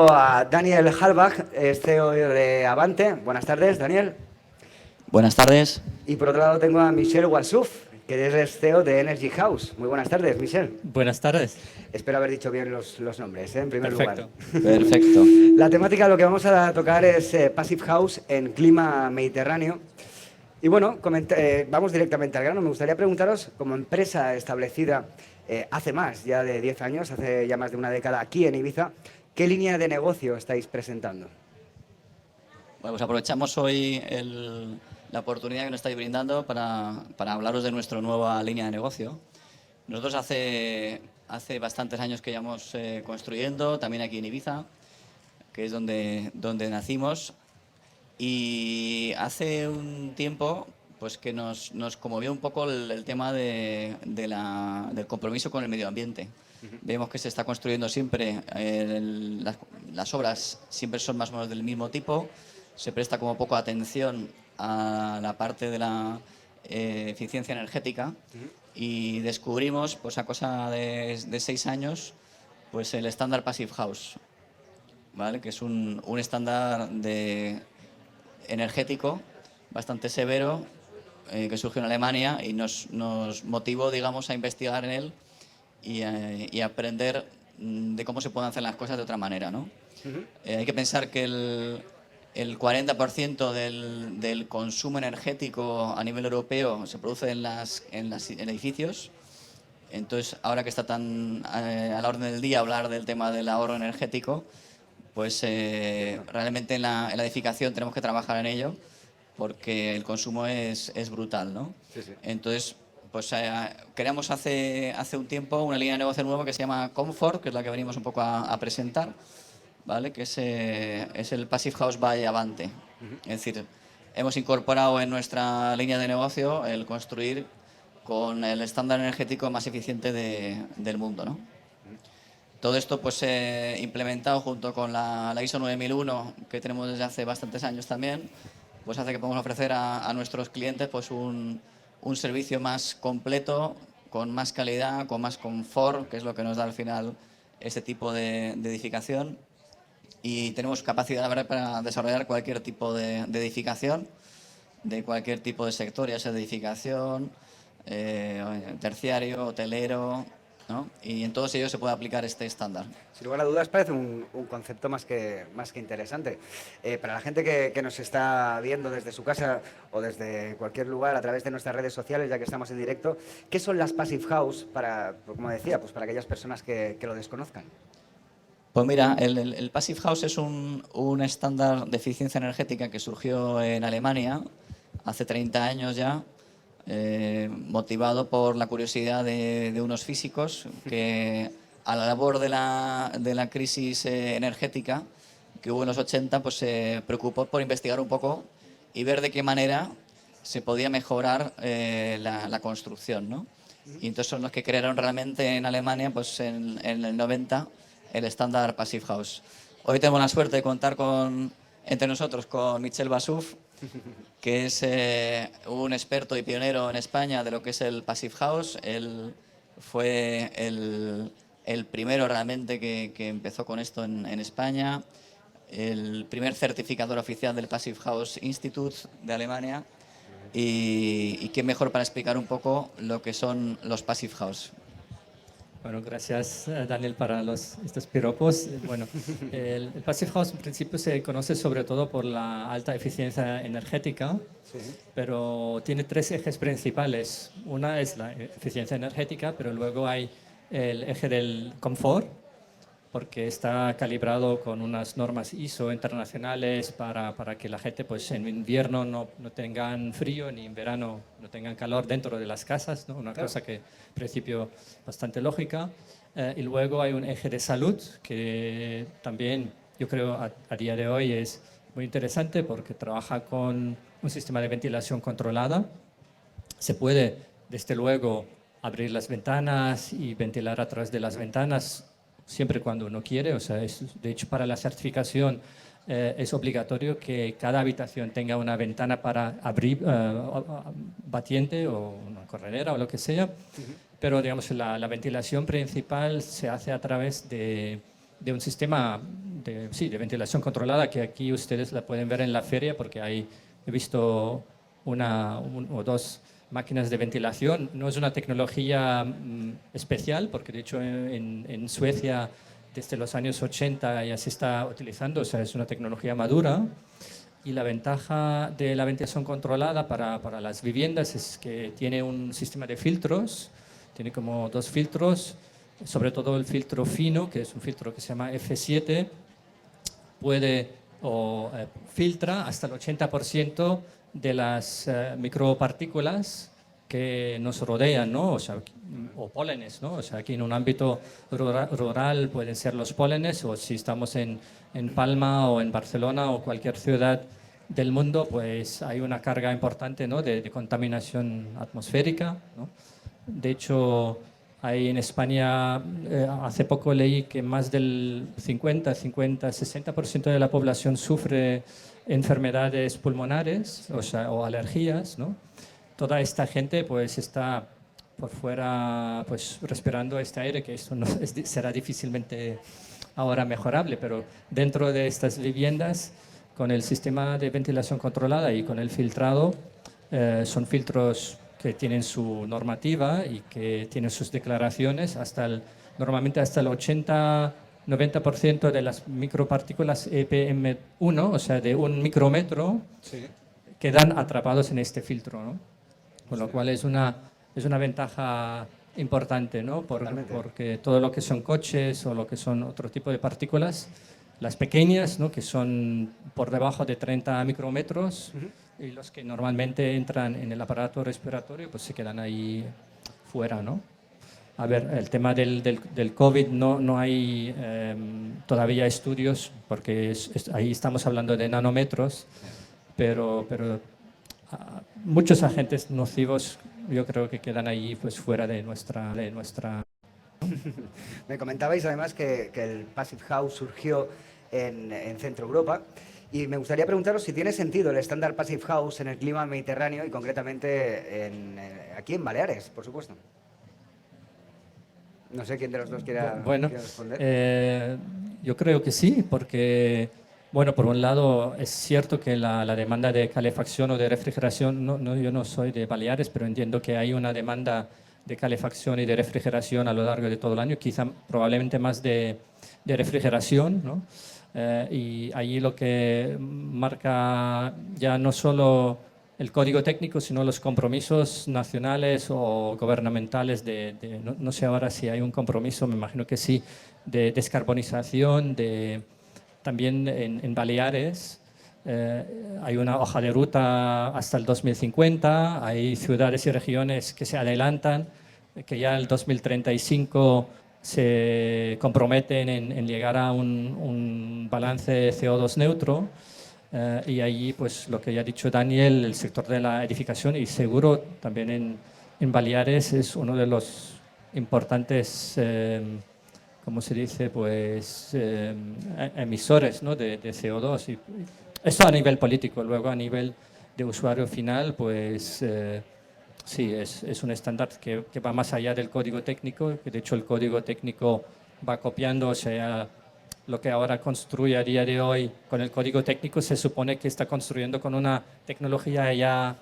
tengo a Daniel Halbach, CEO de Avante. Buenas tardes, Daniel. Buenas tardes. Y por otro lado tengo a Michel Warsuf, que es el CEO de Energy House. Muy buenas tardes, Michel. Buenas tardes. Espero haber dicho bien los nombres, en primer Perfecto. lugar. Perfecto. La temática, lo que vamos a tocar es Passive House en clima mediterráneo. Y bueno, vamos directamente al grano. Me gustaría preguntaros, como empresa establecida hace más ya de 10 años, hace ya más de una década aquí en Ibiza, ¿qué línea de negocio estáis presentando? Bueno, pues aprovechamos hoy la oportunidad que nos estáis brindando para hablaros de nuestra nueva línea de negocio. Nosotros hace bastantes años que llevamos construyendo, también aquí en Ibiza, que es donde nacimos. Y hace un tiempo pues que nos conmovió un poco el tema del compromiso con el medio ambiente. Vemos que se está construyendo siempre, las obras siempre son más o menos del mismo tipo, se presta como poco atención a la parte de la eficiencia energética y descubrimos pues a cosa de 6 años pues el estándar Passive House, ¿vale? Que es un estándar energético bastante severo que surgió en Alemania y nos motivó, digamos, a investigar en él y aprender de cómo se pueden hacer las cosas de otra manera, ¿no? Hay que pensar que el 40% del consumo energético a nivel europeo se produce en edificios. Entonces, ahora que está tan a la orden del día hablar del tema del ahorro energético, pues realmente en la edificación tenemos que trabajar en ello porque el consumo es brutal, ¿no? Sí, sí. Entonces, pues creamos hace un tiempo una línea de negocio nueva que se llama Comfort, que es la que venimos un poco a presentar, ¿vale? Que es el Passive House by Avante. Es decir, hemos incorporado en nuestra línea de negocio el construir con el estándar energético más eficiente del mundo, ¿no? Todo esto pues implementado junto con la ISO 9001 que tenemos desde hace bastantes años también, pues hace que podamos ofrecer a nuestros clientes pues un servicio más completo, con más calidad, con más confort, que es lo que nos da al final este tipo de edificación. Y tenemos capacidad para desarrollar cualquier tipo de edificación, de cualquier tipo de sector, ya sea de edificación, terciario, hotelero, ¿no? Y en todos ellos se puede aplicar este estándar. Sin lugar a dudas parece un concepto más que interesante. Para la gente que nos está viendo desde su casa o desde cualquier lugar a través de nuestras redes sociales, ya que estamos en directo, ¿qué son las Passive House para, como decía, pues para aquellas personas que lo desconozcan? Pues mira, el Passive House es un estándar de eficiencia energética que surgió en Alemania hace 30 años ya, motivado por la curiosidad de unos físicos que a la labor de la crisis energética que hubo en los 80, pues se preocupó por investigar un poco y ver de qué manera se podía mejorar la construcción, ¿no? Y entonces son los que crearon realmente en Alemania, pues en el 90, el estándar Passive House. Hoy tenemos la suerte de contar entre nosotros con Michel Warsuf, que es un experto y pionero en España de lo que es el Passive House. Él fue el primero realmente que empezó con esto en España, el primer certificador oficial del Passive House Institute de Alemania. Y qué mejor para explicar un poco lo que son los Passive House. Bueno, gracias Daniel para estos piropos. Bueno, el Passive House en principio se conoce sobre todo por la alta eficiencia energética, Sí. pero tiene 3 ejes principales. Una es la eficiencia energética, pero luego hay el eje del confort, porque está calibrado con unas normas ISO internacionales para que la gente pues, en invierno no tengan frío ni en verano no tengan calor dentro de las casas, ¿no? Una cosa que en principio bastante lógica. Y luego hay un eje de salud que también yo creo a día de hoy es muy interesante porque trabaja con un sistema de ventilación controlada. Se puede, desde luego, abrir las ventanas y ventilar a través de las ventanas siempre cuando uno quiere. O sea, de hecho, para la certificación es obligatorio que cada habitación tenga una ventana para abrir batiente o una corredera o lo que sea. Pero, digamos, la ventilación principal se hace a través de de un sistema de ventilación controlada, que aquí ustedes la pueden ver en la feria, porque he visto una o dos máquinas de ventilación. No es una tecnología especial, porque de hecho en Suecia desde los años 80 ya se está utilizando, o sea, es una tecnología madura. Y la ventaja de la ventilación controlada para las viviendas es que tiene un sistema de filtros, tiene como 2 filtros, sobre todo el filtro fino, que es un filtro que se llama F7, filtra hasta el 80% de las micropartículas que nos rodean, ¿no? O pólenes, ¿no? O sea, aquí en un ámbito rural pueden ser los pólenes, o si estamos en Palma o en Barcelona o cualquier ciudad del mundo, pues hay una carga importante, ¿no? de contaminación atmosférica, ¿no? De hecho, hay en España, hace poco leí que más del 60% de la población sufre enfermedades pulmonares, o alergias, ¿no? Toda esta gente pues está por fuera pues respirando este aire, que esto no será difícilmente ahora mejorable, pero dentro de estas viviendas, con el sistema de ventilación controlada y con el filtrado, son filtros que tienen su normativa y que tienen sus declaraciones, normalmente hasta el 80-90% de las micropartículas EPM1, o sea, de 1 micrómetro, Sí. quedan atrapados en este filtro, ¿no? Con lo cual es una ventaja importante, ¿no? Porque todo lo que son coches o lo que son otro tipo de partículas, las pequeñas, ¿no? Que son por debajo de 30 micrómetros, y los que normalmente entran en el aparato respiratorio, pues se quedan ahí fuera, ¿no? A ver, el tema del COVID no hay todavía estudios, porque ahí estamos hablando de nanómetros, pero muchos agentes nocivos yo creo que quedan ahí pues fuera de nuestra. Me comentabais además que el Passive House surgió en Centro Europa, y me gustaría preguntaros si tiene sentido el estándar Passive House en el clima mediterráneo y concretamente aquí en Baleares, por supuesto. No sé quién de los dos quiera responder. Yo creo que sí, porque, bueno, por un lado es cierto que la demanda de calefacción o de refrigeración, yo no soy de Baleares, pero entiendo que hay una demanda de calefacción y de refrigeración a lo largo de todo el año, quizá probablemente más de refrigeración, ¿no? Y allí lo que marca ya no solo el código técnico, sino los compromisos nacionales o gubernamentales no sé ahora si hay un compromiso, me imagino que sí, de descarbonización, también en Baleares. Hay una hoja de ruta hasta el 2050, hay ciudades y regiones que se adelantan, que ya el 2035 se comprometen en llegar a un balance CO2 neutro. Y allí, pues lo que ya ha dicho Daniel, el sector de la edificación y seguro también en Baleares es uno de los importantes, ¿cómo se dice? Pues emisores, ¿no? de CO2. Y esto a nivel político, luego a nivel de usuario final, pues sí, es un estándar que va más allá del código técnico, que de hecho el código técnico va copiando, o sea, lo que ahora construye a día de hoy con el código técnico se supone que está construyendo con una tecnología ya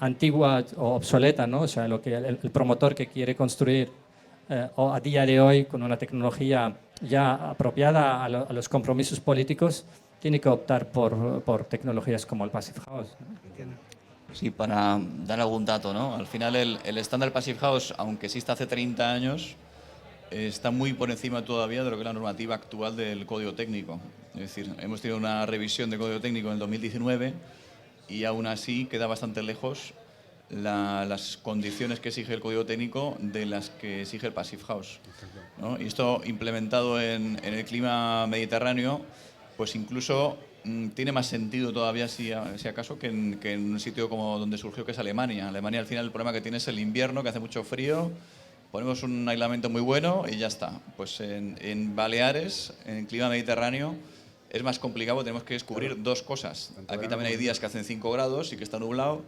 antigua o obsoleta, ¿no? O sea, lo que el promotor que quiere construir a día de hoy con una tecnología ya apropiada a los compromisos políticos, tiene que optar por tecnologías como el Passive House, ¿no? Entiendo. Sí, para dar algún dato, ¿no? Al final el estándar Passive House, aunque existe hace 30 años, está muy por encima todavía de lo que es la normativa actual del código técnico. Es decir, hemos tenido una revisión del código técnico en el 2019 y aún así queda bastante lejos las condiciones que exige el código técnico de las que exige el Passive House, ¿no? Y esto implementado en el clima mediterráneo, pues incluso tiene más sentido todavía, si acaso, que en un sitio como donde surgió, que es Alemania. Alemania, al final, el problema que tiene es el invierno, que hace mucho frío. Ponemos un aislamiento muy bueno y ya está. Pues en Baleares, en clima mediterráneo, es más complicado, tenemos que descubrir dos cosas. Aquí también hay días que hacen 5 grados y que está nublado,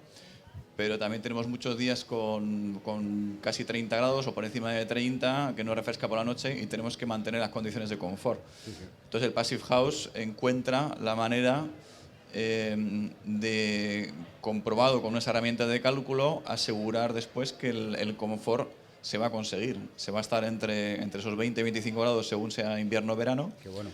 pero también tenemos muchos días con casi 30 grados o por encima de 30, que nos refresca por la noche y tenemos que mantener las condiciones de confort. Entonces el Passive House encuentra la manera de, comprobado con unas herramientas de cálculo, asegurar después que el confort se va a conseguir. Se va a estar entre esos 20 y 25 grados según sea invierno o verano. Qué bueno.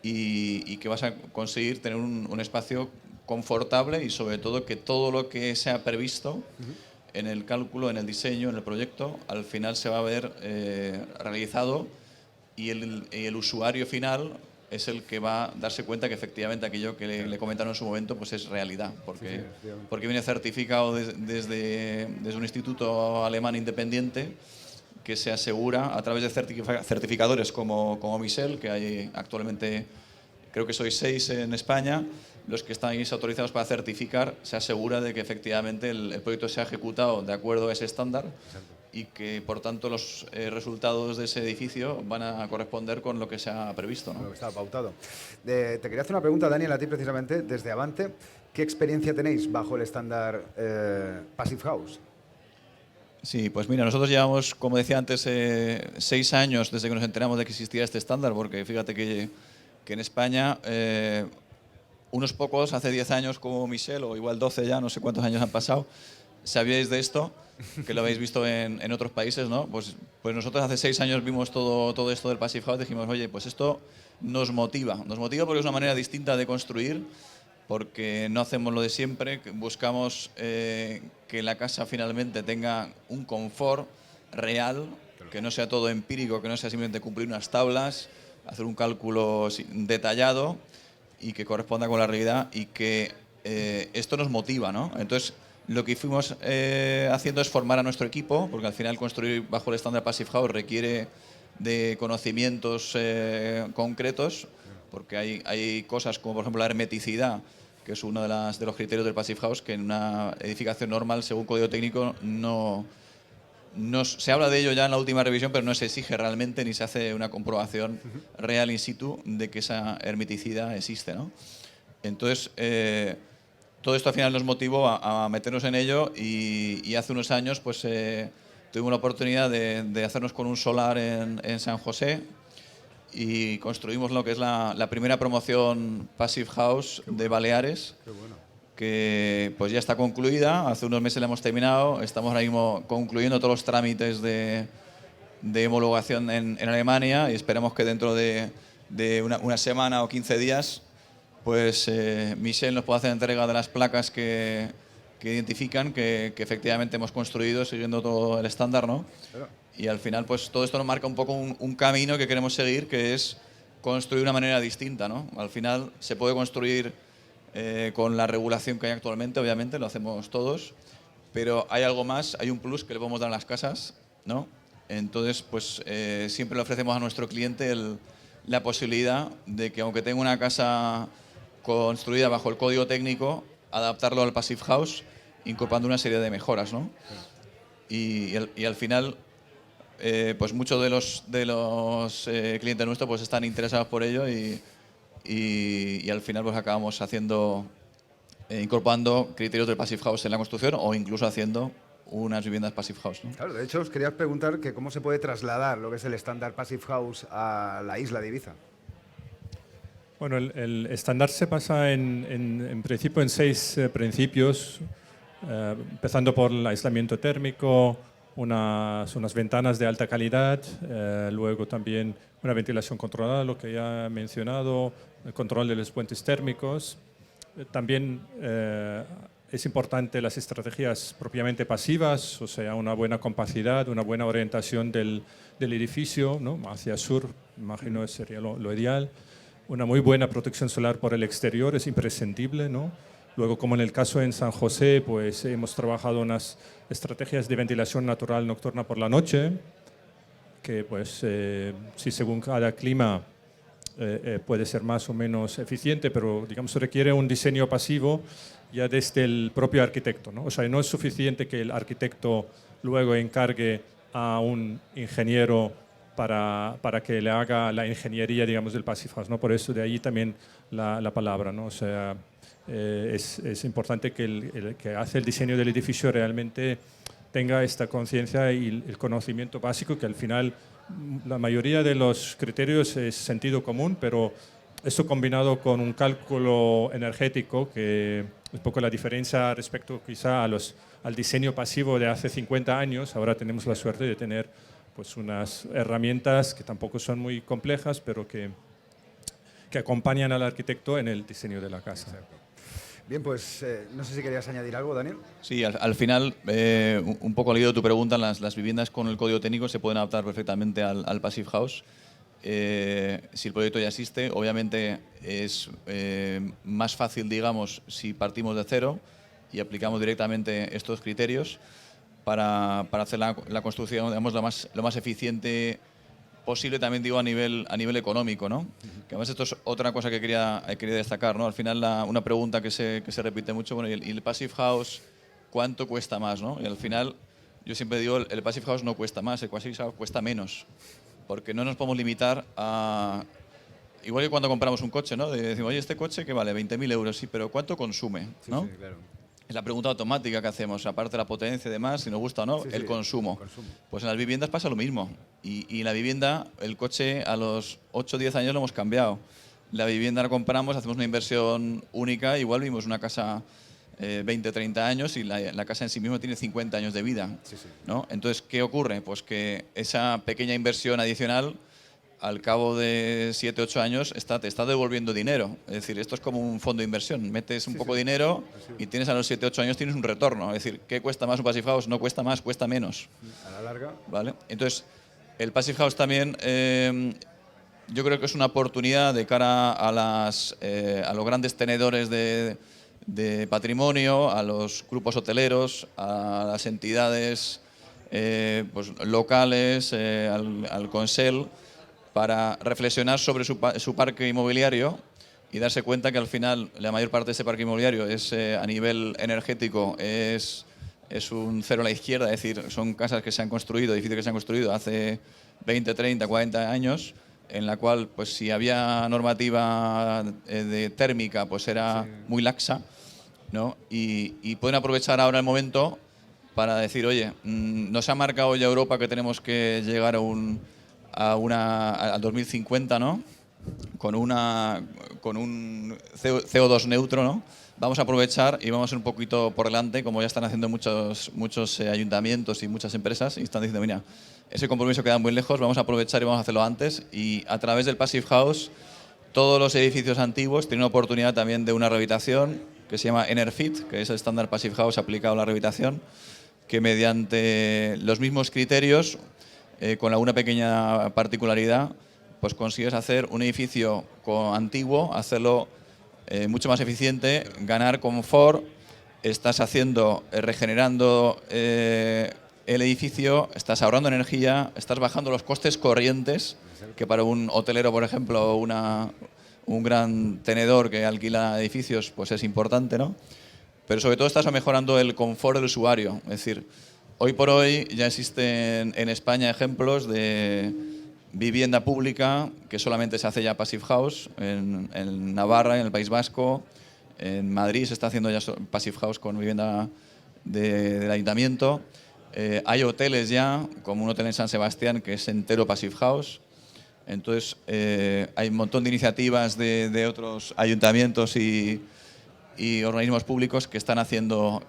Y que vas a conseguir tener un espacio confortable y sobre todo que todo lo que se ha previsto en el cálculo, en el diseño, en el proyecto, al final se va a ver realizado y el usuario final es el que va a darse cuenta que efectivamente aquello que le comentaron en su momento pues es realidad, porque viene certificado desde un instituto alemán independiente que se asegura a través de certificadores como Michel, que hay actualmente, creo que sois 6 en España, los que estáis autorizados para certificar, se asegura de que efectivamente el proyecto se ha ejecutado de acuerdo a ese estándar y que por tanto los resultados de ese edificio van a corresponder con lo que se ha previsto, ¿no? Lo que estaba pautado. Te quería hacer una pregunta, Daniel, a ti precisamente, desde Avante. ¿Qué experiencia tenéis bajo el estándar Passive House? Sí, pues mira, nosotros llevamos, como decía antes, 6 años desde que nos enteramos de que existía este estándar, porque fíjate que en España unos pocos, hace 10 años como Michel, o igual 12 ya, no sé cuántos años han pasado, sabíais de esto, que lo habéis visto en otros países, ¿no? Pues nosotros hace 6 años vimos todo esto del Passive House, dijimos, oye, pues esto nos motiva porque es una manera distinta de construir, porque no hacemos lo de siempre, buscamos que la casa finalmente tenga un confort real, que no sea todo empírico, que no sea simplemente cumplir unas tablas, hacer un cálculo detallado y que corresponda con la realidad y que esto nos motiva, ¿no? Entonces, lo que fuimos haciendo es formar a nuestro equipo, porque al final construir bajo el estándar Passive House requiere de conocimientos concretos, porque hay cosas como, por ejemplo, la hermeticidad, que es uno de los criterios del Passive House, que en una edificación normal, según código técnico, no se habla de ello ya en la última revisión, pero no se exige realmente ni se hace una comprobación real in situ de que esa hermeticidad existe, ¿no? Entonces, todo esto al final nos motivó a meternos en ello y hace unos años pues tuvimos la oportunidad de hacernos con un solar en San José y construimos lo que es la primera promoción Passive House de Baleares. Qué bueno. Que pues ya está concluida, hace unos meses la hemos terminado, estamos ahora mismo concluyendo todos los trámites de homologación en Alemania y esperamos que dentro de una semana o 15 días pues Michel nos pueda hacer entrega de las placas que identifican que efectivamente hemos construido siguiendo todo el estándar, ¿no? Y al final pues todo esto nos marca un poco un camino que queremos seguir, que es construir de una manera distinta, ¿no? Al final se puede construir con la regulación que hay actualmente, obviamente, lo hacemos todos, pero hay algo más, hay un plus que le podemos dar a las casas, ¿no? Entonces, pues siempre le ofrecemos a nuestro cliente la posibilidad de que, aunque tenga una casa construida bajo el código técnico, adaptarlo al Passive House, incorporando una serie de mejoras, ¿no? Y al final, pues muchos de los clientes nuestros pues están interesados por ello y al final pues acabamos incorporando criterios del Passive House en la construcción o incluso haciendo unas viviendas Passive House, ¿no? Claro, de hecho os quería preguntar que cómo se puede trasladar lo que es el estándar Passive House a la isla de Ibiza. Bueno, el estándar se basa en principio en 6 principios, empezando por el aislamiento térmico, unas ventanas de alta calidad, luego también una ventilación controlada, lo que ya he mencionado, el control de los puentes térmicos. También es importante las estrategias propiamente pasivas, o sea, una buena compacidad, una buena orientación del edificio, ¿no? Hacia sur, imagino sería lo ideal. Una muy buena protección solar por el exterior es imprescindible, ¿no? Luego, como en el caso en San José, pues hemos trabajado unas estrategias de ventilación natural nocturna por la noche, que pues sí, según cada clima puede ser más o menos eficiente, pero digamos requiere un diseño pasivo ya desde el propio arquitecto, ¿no? O sea, no es suficiente que el arquitecto luego encargue a un ingeniero para que le haga la ingeniería, digamos, del Passive House, ¿no? Por eso de ahí también la palabra, ¿no? O sea, es importante que el que hace el diseño del edificio realmente tenga esta conciencia y el conocimiento básico, que al final la mayoría de los criterios es sentido común, pero esto combinado con un cálculo energético, que es un poco la diferencia respecto quizá al diseño pasivo de hace 50 años. Ahora tenemos la suerte de tener pues unas herramientas que tampoco son muy complejas, pero que acompañan al arquitecto en el diseño de la casa. Exacto. Bien, pues no sé si querías añadir algo, Daniel. Sí, al final, un poco al hilo de tu pregunta, las viviendas con el código técnico se pueden adaptar perfectamente al Passive House. Si el proyecto ya existe, obviamente es más fácil, digamos, si partimos de cero y aplicamos directamente estos criterios para hacer la construcción, digamos, lo más eficiente posible, también digo a nivel económico, ¿no? Que además esto es otra cosa que quería destacar, ¿no? Al final una pregunta que se repite mucho, bueno, ¿y el Passive House cuánto cuesta más, ¿no? Y al final yo siempre digo, el Passive House no cuesta más, el Passive House cuesta menos, porque no nos podemos limitar a... Igual que cuando compramos un coche, ¿no? Decimos, oye, este coche que vale 20.000 euros, sí, pero ¿cuánto consume? ¿no? Sí, claro. Es la pregunta automática que hacemos, aparte de la potencia y demás, si nos gusta o no, el consumo. Pues en las viviendas pasa lo mismo. Y en la vivienda, el coche a los 8 o 10 años lo hemos cambiado. La vivienda la compramos, hacemos una inversión única, igual vivimos una casa 20, 30 años y la casa en sí misma tiene 50 años de vida. ¿no? Entonces, ¿qué ocurre? Pues que esa pequeña inversión adicional, al cabo de 7, 8 años, te está devolviendo dinero. Es decir, esto es como un fondo de inversión. Metes un poco de dinero y tienes a los 7, 8 años tienes un retorno. Es decir, ¿qué cuesta más un Passive House? No cuesta más, cuesta menos. A la larga. ¿Vale? Entonces, el Passive House también, yo creo que es una oportunidad de cara a los grandes tenedores de patrimonio, a los grupos hoteleros, a las entidades pues, locales, al Consell, para reflexionar sobre su parque inmobiliario y darse cuenta que al final la mayor parte de ese parque inmobiliario es a nivel energético es un cero a la izquierda, es decir, son casas que se han construido, edificios que se han construido hace 20, 30, 40 años, en la cual pues si había normativa de térmica pues era muy laxa, ¿no? Y pueden aprovechar ahora el momento para decir, oye, nos ha marcado ya Europa que tenemos que llegar al 2050, ¿no? Con un CO2 neutro, ¿no? Vamos a aprovechar y vamos a ir un poquito por delante, como ya están haciendo muchos ayuntamientos y muchas empresas, y están diciendo, mira, ese compromiso queda muy lejos, vamos a aprovechar y vamos a hacerlo antes. Y a través del Passive House, todos los edificios antiguos tienen una oportunidad también de una rehabilitación que se llama EnerFit, que es el estándar Passive House aplicado a la rehabilitación, que mediante los mismos criterios, con alguna pequeña particularidad, pues consigues hacer un edificio antiguo, hacerlo mucho más eficiente, ganar confort, estás regenerando el edificio, estás ahorrando energía, estás bajando los costes corrientes, que para un hotelero, por ejemplo, un gran tenedor que alquila edificios, pues es importante, ¿no? Pero sobre todo estás mejorando el confort del usuario, es decir, hoy por hoy ya existen en España ejemplos de vivienda pública que solamente se hace ya Passive House, en Navarra, en el País Vasco, en Madrid se está haciendo ya Passive House con vivienda del ayuntamiento. Hay hoteles ya, como un hotel en San Sebastián que es entero Passive House. Entonces hay un montón de iniciativas de otros ayuntamientos y organismos públicos que están haciendo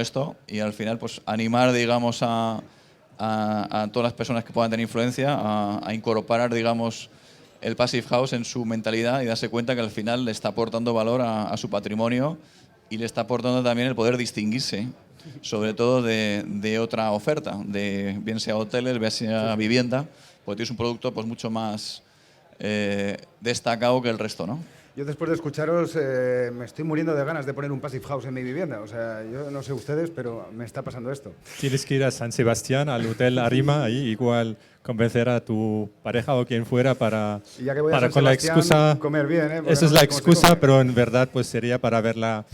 esto, y al final pues animar, digamos, a todas las personas que puedan tener influencia a incorporar, digamos, el Passive House en su mentalidad y darse cuenta que al final le está aportando valor a su patrimonio y le está aportando también el poder distinguirse, sobre todo de otra oferta, bien sea hoteles, bien sea vivienda, porque tienes un producto pues mucho más destacado que el resto, ¿no? Yo después de escucharos me estoy muriendo de ganas de poner un Passive House en mi vivienda. O sea, yo no sé ustedes, pero me está pasando esto. Tienes que ir a San Sebastián, al Hotel Arima, ahí igual convencer a tu pareja o quien fuera para Y ya que voy a San con la Sebastián, excusa comer bien, ¿eh? Porque Esa es no la sé cómo se excusa, come. pero en verdad pues sería para verla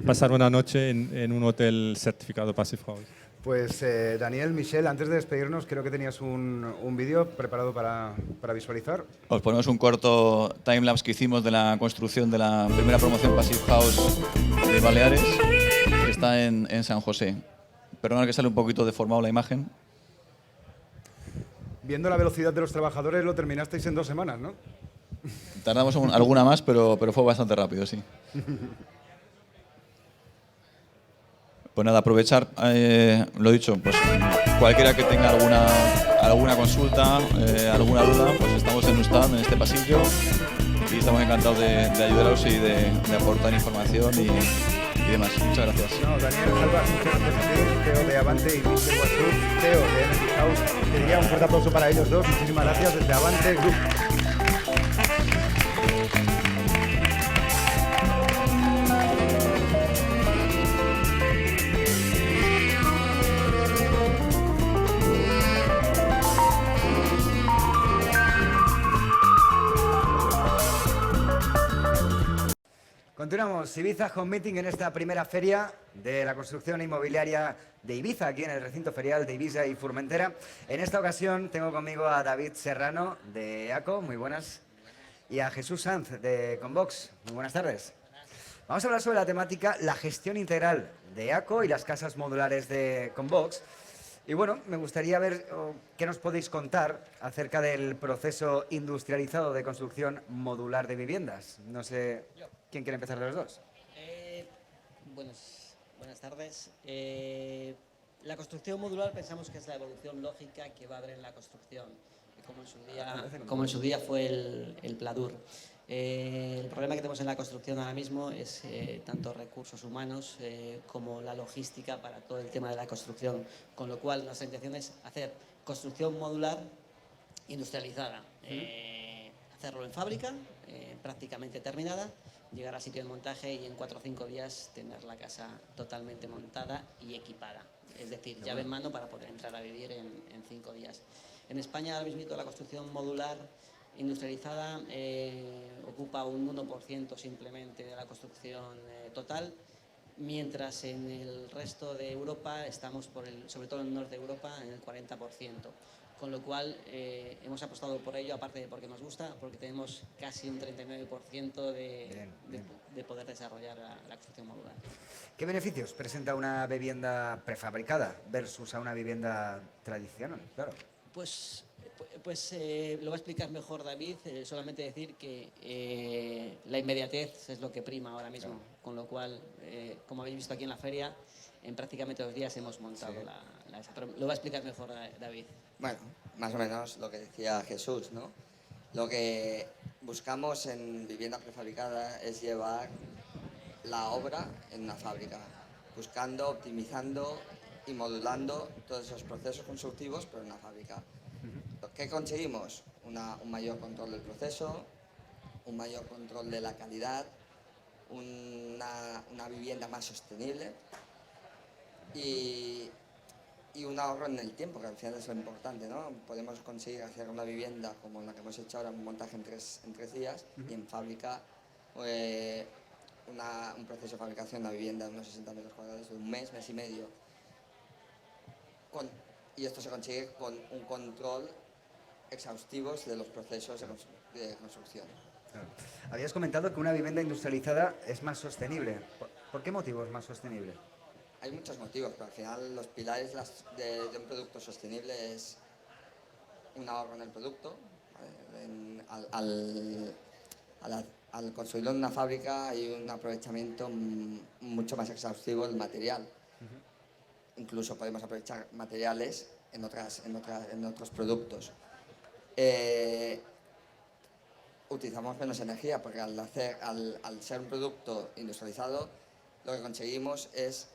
pasar una noche en un hotel certificado Passive House. Pues Daniel, Michelle, antes de despedirnos, creo que tenías un vídeo preparado para visualizar. Os ponemos un corto timelapse que hicimos de la construcción de la primera promoción Passive House de Baleares, que está en San José. Perdona que sale un poquito deformado la imagen. Viendo la velocidad de los trabajadores, lo terminasteis en 2 semanas, ¿no? Tardamos alguna más, pero fue bastante rápido, sí. Pues nada, aprovechar, lo dicho, pues cualquiera que tenga alguna consulta, alguna duda, pues estamos en un stand, en este pasillo, y estamos encantados de ayudaros y de aportar información y demás. Muchas gracias. No, Daniel Salvas, muchas gracias a ti, CEO de Avante, y Mr. Westwood, CEO de Energy House. Te diría un fuerte aplauso para ellos dos. Muchísimas gracias desde Avante Group. Continuamos, Ibiza Home Meeting en esta primera feria de la construcción inmobiliaria de Ibiza, aquí en el recinto ferial de Ibiza y Formentera. En esta ocasión tengo conmigo a David Serrano de ACO, muy buenas, y a Jesús Sanz de Convox, muy buenas tardes. Vamos a hablar sobre la temática la gestión integral de ACO y las casas modulares de Convox. Y bueno, me gustaría ver qué nos podéis contar acerca del proceso industrializado de construcción modular de viviendas. No sé, ¿quién quiere empezar de los dos? Buenas tardes. La construcción modular pensamos que es la evolución lógica que va a haber en la construcción, como en su día fue el Pladur. El problema que tenemos en la construcción ahora mismo es tanto recursos humanos como la logística para todo el tema de la construcción, con lo cual nuestra intención es hacer construcción modular industrializada, hacerlo en fábrica, prácticamente terminada, llegar al sitio de montaje y en 4 o 5 días tener la casa totalmente montada y equipada, es decir, llave en mano para poder entrar a vivir en 5 días. En España ahora mismo la construcción modular industrializada ocupa un 1% simplemente de la construcción total, mientras en el resto de Europa estamos, sobre todo en el norte de Europa, en el 40%. Con lo cual hemos apostado por ello, aparte de porque nos gusta, porque tenemos casi un 39% de poder desarrollar la construcción modular. ¿Qué beneficios presenta una vivienda prefabricada versus a una vivienda tradicional? Claro. Pues lo va a explicar mejor David, solamente decir que la inmediatez es lo que prima ahora mismo, claro. Con lo cual, como habéis visto aquí en la feria, en prácticamente 2 días hemos montado pero lo va a explicar mejor David. Bueno, más o menos lo que decía Jesús, ¿no? Lo que buscamos en vivienda prefabricada es llevar la obra en una fábrica, buscando, optimizando y modulando todos esos procesos constructivos, pero en una fábrica. ¿Qué conseguimos? Un mayor control del proceso, un mayor control de la calidad, una vivienda más sostenible y un ahorro en el tiempo, que al final es lo importante, ¿no? Podemos conseguir hacer una vivienda como la que hemos hecho ahora, un montaje en tres días, y en fábrica un proceso de fabricación de una vivienda de unos 60 metros cuadrados de un mes y medio. Y esto se consigue con un control exhaustivo de los procesos de construcción. Claro. Habías comentado que una vivienda industrializada es más sostenible. ¿Por qué motivo es más sostenible? Hay muchos motivos, pero al final los pilares de un producto sostenible es un ahorro en el producto. Al construirlo en una fábrica hay un aprovechamiento mucho más exhaustivo del material. Incluso podemos aprovechar materiales en otros productos. Utilizamos menos energía porque al ser un producto industrializado lo que conseguimos es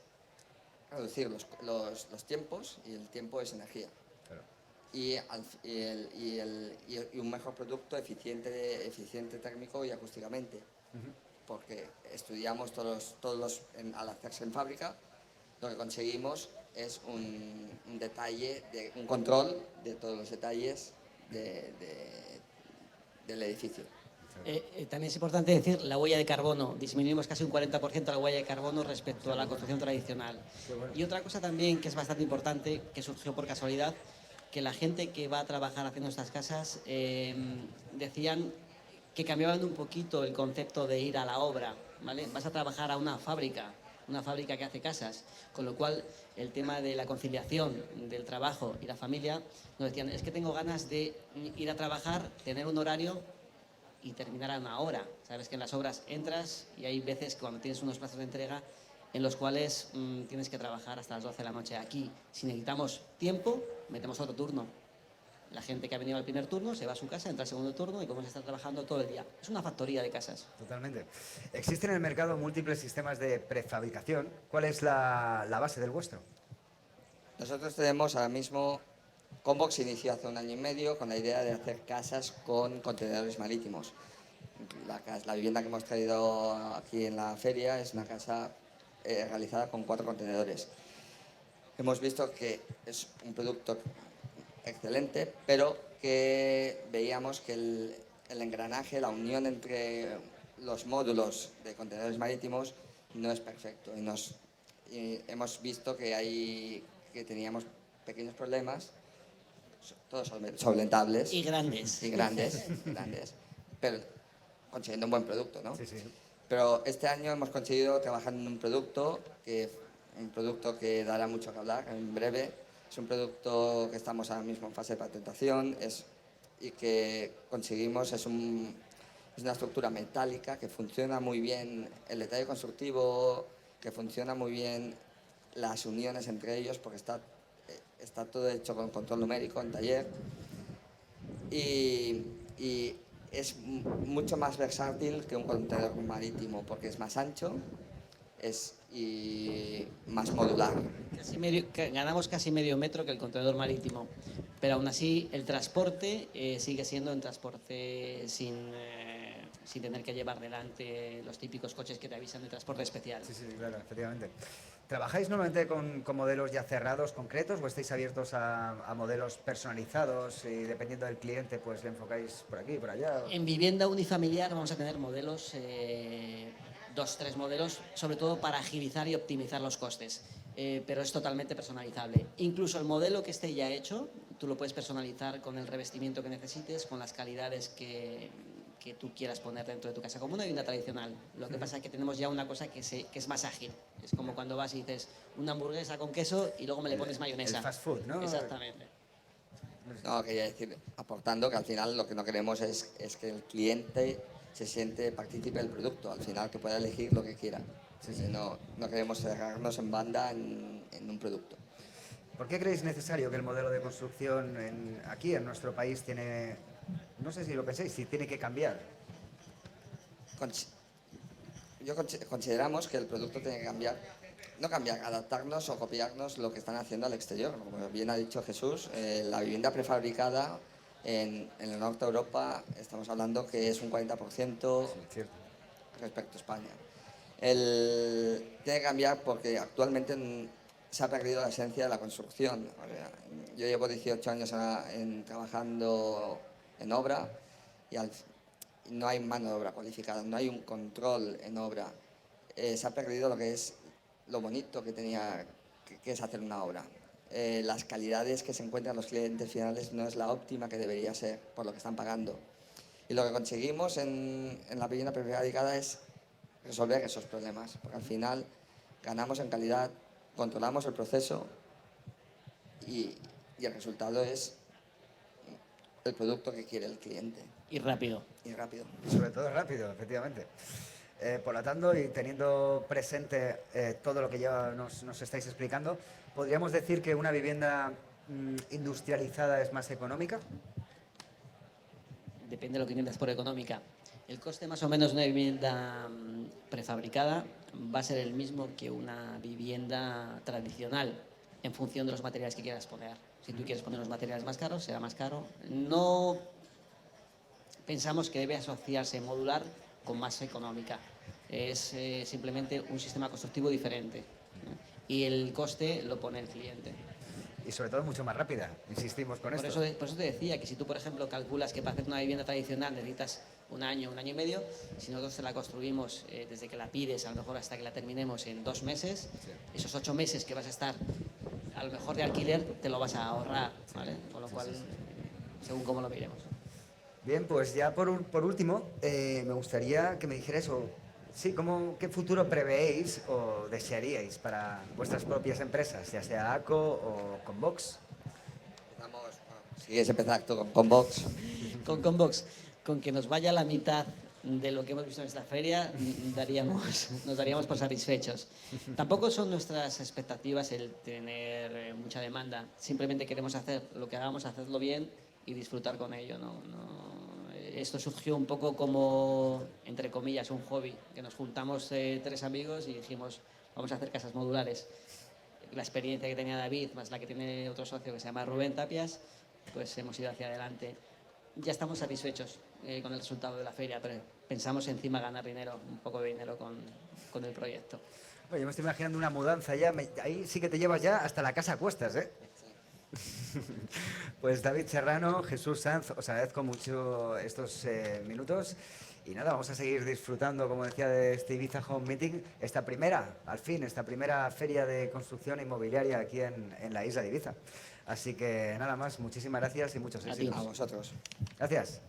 reducir los tiempos, y el tiempo es energía. Claro. Y un mejor producto eficiente térmico y acústicamente. Porque estudiamos al hacerse en fábrica, lo que conseguimos es un control de todos los detalles del edificio. También es importante decir la huella de carbono. Disminuimos casi un 40% la huella de carbono respecto a la construcción tradicional. Y otra cosa también que es bastante importante, que surgió por casualidad, que la gente que va a trabajar haciendo estas casas decían que cambiaban un poquito el concepto de ir a la obra, ¿vale? Vas a trabajar a una fábrica que hace casas, con lo cual el tema de la conciliación del trabajo y la familia, nos decían, es que tengo ganas de ir a trabajar, tener un horario y terminar a una hora. Sabes que en las obras entras y hay veces que cuando tienes unos plazos de entrega en los cuales tienes que trabajar hasta las 12 de la noche. Aquí, si necesitamos tiempo, metemos otro turno. La gente que ha venido al primer turno se va a su casa, entra al segundo turno y podemos estar trabajando todo el día. Es una factoría de casas. Totalmente. Existen en el mercado múltiples sistemas de prefabricación. ¿Cuál es la base del vuestro? Nosotros tenemos ahora mismo, Combox inició hace 1 año y medio con la idea de hacer casas con contenedores marítimos. La vivienda que hemos traído aquí en la feria es una casa realizada con 4 contenedores. Hemos visto que es un producto excelente, pero que veíamos que el engranaje, la unión entre los módulos de contenedores marítimos no es perfecto y hemos visto que teníamos pequeños problemas, todos solventables Y grandes. grandes, pero consiguiendo un buen producto, ¿no? Sí, sí. Pero este año hemos conseguido trabajar en un producto que dará mucho que hablar en breve. Es un producto que estamos ahora mismo en fase de patentación y que conseguimos, es una estructura metálica que funciona muy bien, el detalle constructivo, que funciona muy bien las uniones entre ellos, porque está todo hecho con control numérico en taller y es mucho más versátil que un contenedor marítimo, porque es más ancho y más modular. Ganamos casi medio metro que el contenedor marítimo, pero aún así el transporte sigue siendo un transporte sin tener que llevar delante los típicos coches que te avisan de transporte especial. Sí, claro, efectivamente. ¿Trabajáis normalmente con modelos ya cerrados, concretos, o estáis abiertos a modelos personalizados y dependiendo del cliente pues le enfocáis por aquí, por allá? En vivienda unifamiliar vamos a tener modelos, 2, 3 modelos, sobre todo para agilizar y optimizar los costes, pero es totalmente personalizable. Incluso el modelo que esté ya hecho, tú lo puedes personalizar con el revestimiento que necesites, con las calidades que tú quieras poner dentro de tu casa, como una vivienda tradicional. Lo que pasa es que tenemos ya una cosa que es más ágil. Es como cuando vas y dices una hamburguesa con queso y luego me le pones mayonesa. El fast food, ¿no? Exactamente. No, quería decir, aportando que al final lo que no queremos es que el cliente se siente partícipe del producto, al final que pueda elegir lo que quiera. No queremos cerrarnos en banda en un producto. ¿Por qué creéis necesario que el modelo de construcción aquí en nuestro país tiene, no sé si lo pensáis, si tiene que cambiar? Consideramos que el producto tiene que cambiar, no cambiar, adaptarnos o copiarnos lo que están haciendo al exterior. Como bien ha dicho Jesús, la vivienda prefabricada en el norte de Europa estamos hablando que es un 40% respecto a España. Tiene que cambiar porque actualmente se ha perdido la esencia de la construcción. Yo llevo 18 años trabajando en obra y no hay mano de obra cualificada, no hay un control en obra. Se ha perdido lo que es lo bonito que es hacer una obra. Las calidades que se encuentran los clientes finales no es la óptima que debería ser por lo que están pagando. Y lo que conseguimos en la vivienda prefabricada es resolver esos problemas, porque al final ganamos en calidad, controlamos el proceso y el resultado es el producto que quiere el cliente. Y rápido. Y rápido. Y sobre todo rápido, efectivamente. Por lo tanto, y teniendo presente todo lo que ya nos estáis explicando, ¿podríamos decir que una vivienda industrializada es más económica? Depende de lo que entiendas por económica. El coste más o menos de una vivienda prefabricada va a ser el mismo que una vivienda tradicional en función de los materiales que quieras poner. Si tú quieres poner los materiales más caros, será más caro. No pensamos que debe asociarse modular con más económica. Es simplemente un sistema constructivo diferente, ¿no? Y el coste lo pone el cliente. y sobre todo mucho más rápida. Insistimos con Por esto. eso te decía que si tú, por ejemplo, calculas que para hacer una vivienda tradicional necesitas un año y medio, si nosotros te la construimos desde que la pides, a lo mejor hasta que la terminemos en 2 meses, esos 8 meses que vas a estar a lo mejor de alquiler te lo vas a ahorrar, ¿vale? Con lo cual, según cómo lo miremos. Bien, pues ya por último, me gustaría que me dijerais, ¿qué futuro prevéis o desearíais para vuestras propias empresas, ya sea ACO o Convox? Si quieres empezar tú con Convox. Con Convox, con que nos vaya la mitad de lo que hemos visto en esta feria, nos daríamos por satisfechos. Tampoco son nuestras expectativas el tener mucha demanda, simplemente queremos hacer lo que hagamos, hacerlo bien y disfrutar con ello. Esto surgió un poco como, entre comillas, un hobby, que nos juntamos 3 amigos y dijimos, vamos a hacer casas modulares. La experiencia que tenía David, más la que tiene otro socio que se llama Rubén Tapias, pues hemos ido hacia adelante. Ya estamos satisfechos con el resultado de la feria, pero pensamos encima ganar dinero, un poco de dinero con el proyecto. Oye, me estoy imaginando una mudanza ya, ahí sí que te llevas ya hasta la casa a cuestas, ¿eh? Pues David Serrano, Jesús Sanz, os agradezco mucho estos minutos y nada, vamos a seguir disfrutando, como decía, de este Ibiza Home Meeting, esta primera feria de construcción inmobiliaria aquí en la isla de Ibiza. Así que nada más, muchísimas gracias y muchos éxitos. A vosotros. Gracias.